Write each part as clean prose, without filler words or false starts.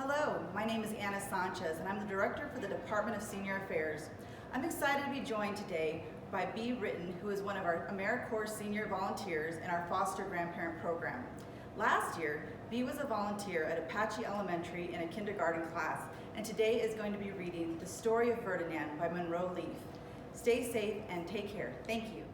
Hello, my name is Anna Sanchez, and I'm the Director for the Department of Senior Affairs. I'm excited to be joined today by Bei Ruetten, who is one of our AmeriCorps senior volunteers in our foster grandparent program. Last year, Bei was a volunteer at Apache Elementary in a kindergarten class, and today is going to be reading The Story of Ferdinand by Munro. Stay safe and take care. Thank you.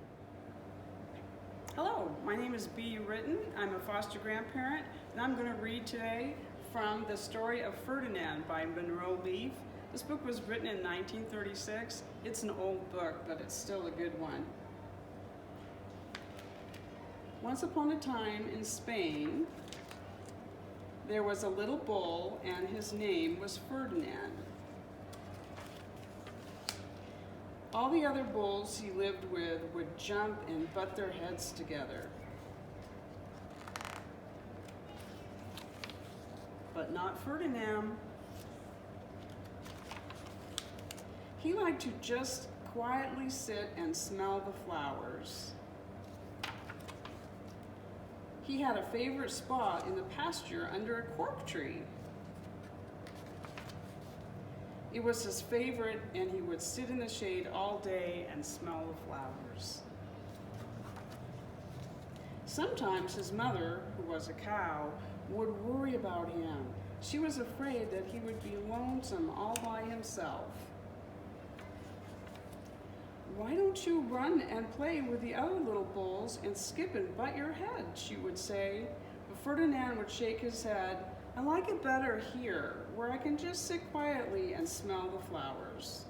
Hello, my name is Bei Ruetten. I'm a foster grandparent, and I'm going to read today from The Story of Ferdinand by Munro. This book was written in 1936. It's an old book, but it's still a good one. Once upon a time in Spain, there was a little bull, and his name was Ferdinand. All the other bulls he lived with would jump and butt their heads together. But not Ferdinand. He liked to just quietly sit and smell the flowers. He had a favorite spot in the pasture under a cork tree. It was his favorite, and he would sit in the shade all day and smell the flowers. Sometimes his mother, who was a cow, would worry about him. She was afraid that he would be lonesome all by himself. "Why don't you run and play with the other little bulls and skip and butt your head?" she would say. But Ferdinand would shake his head. "I like it better here, where I can just sit quietly and smell the flowers."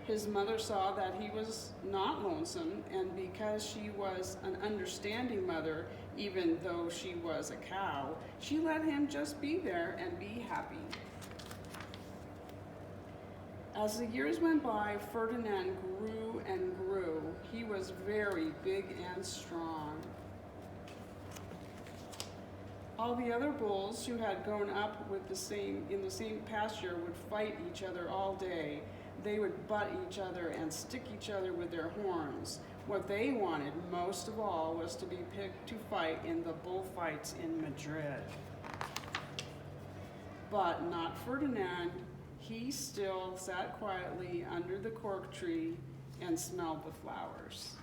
His mother saw that he was not lonesome, and because she was an understanding mother, even though she was a cow, she let him just be there and be happy. As the years went by, Ferdinand grew and grew. He was very big and strong. All the other bulls who had grown up in the same pasture would fight each other all day. They would butt each other and stick each other with their horns. What they wanted most of all was to be picked to fight in the bullfights in Madrid. But not Ferdinand. He still sat quietly under the cork tree and smelled the flowers.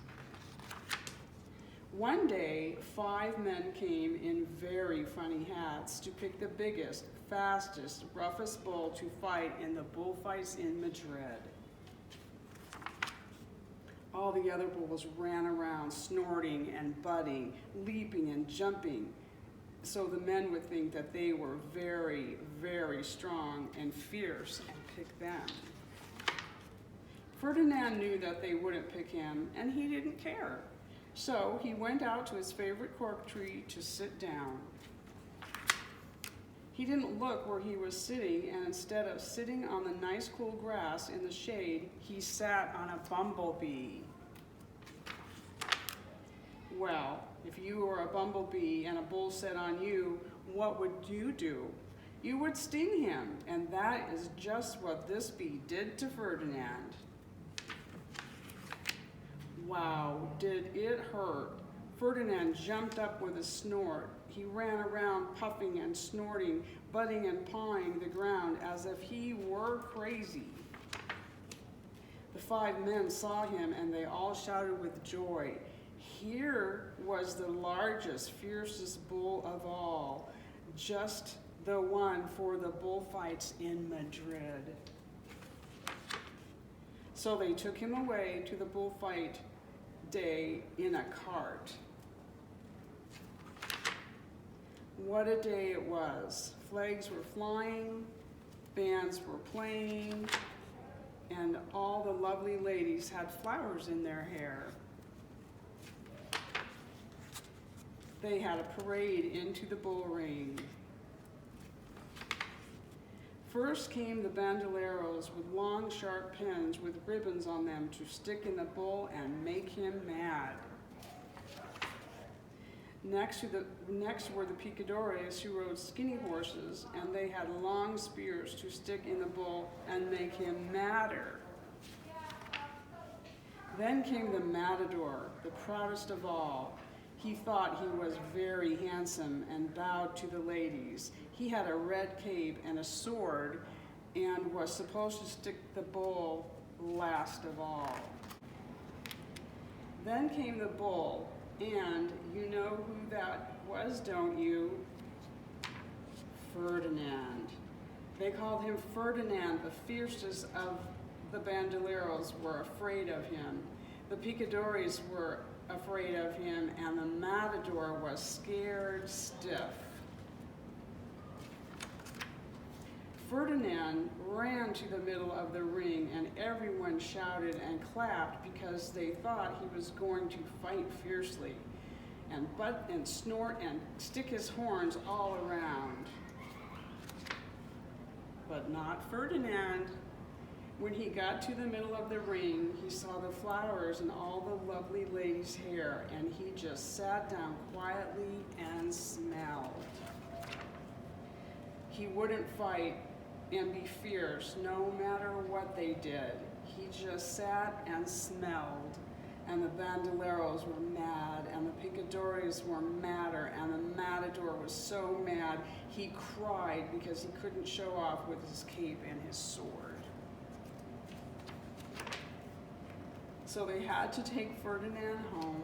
One day, 5 men came in very funny hats to pick the biggest, fastest, roughest bull to fight in the bullfights in Madrid. All the other bulls ran around, snorting and butting, leaping and jumping, so the men would think that they were very, very strong and fierce and pick them. Ferdinand knew that they wouldn't pick him, and he didn't care. So he went out to his favorite cork tree to sit down. He didn't look where he was sitting, and instead of sitting on the nice cool grass in the shade, he sat on a bumblebee. Well, if you were a bumblebee and a bull sat on you, what would you do? You would sting him, and that is just what this bee did to Ferdinand. Wow, did it hurt. Ferdinand jumped up with a snort. He ran around puffing and snorting, butting and pawing the ground as if he were crazy. The 5 men saw him, and they all shouted with joy. Here was the largest, fiercest bull of all, just the one for the bullfights in Madrid. So they took him away to the bullfight day in a cart. What a day it was. Flags were flying, bands were playing, and all the lovely ladies had flowers in their hair. They had a parade into the bull ring. First came the bandoleros with long, sharp pins with ribbons on them to stick in the bull and make him mad. Next were the picadores, who rode skinny horses, and they had long spears to stick in the bull and make him madder. Then came the matador, the proudest of all. He thought he was very handsome and bowed to the ladies. He had a red cape and a sword and was supposed to stick the bull last of all. Then came the bull, and you know who that was, don't you? Ferdinand. They called him Ferdinand. The fiercest of the bandoleros were afraid of him. The picadores were afraid of him, and the matador was scared stiff. Ferdinand ran to the middle of the ring, and everyone shouted and clapped because they thought he was going to fight fiercely and butt and snort and stick his horns all around. But not Ferdinand. When he got to the middle of the ring, he saw the flowers and all the lovely ladies' hair, and he just sat down quietly and smelled. He wouldn't fight and be fierce no matter what they did. He just sat and smelled, and the bandoleros were mad, and the picadores were madder, and the matador was so mad he cried because he couldn't show off with his cape and his sword. So they had to take Ferdinand home.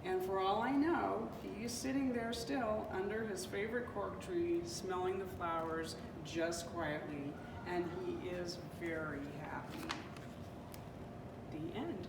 And for all I know, he's sitting there still under his favorite cork tree, smelling the flowers just quietly, and he is very happy. The end.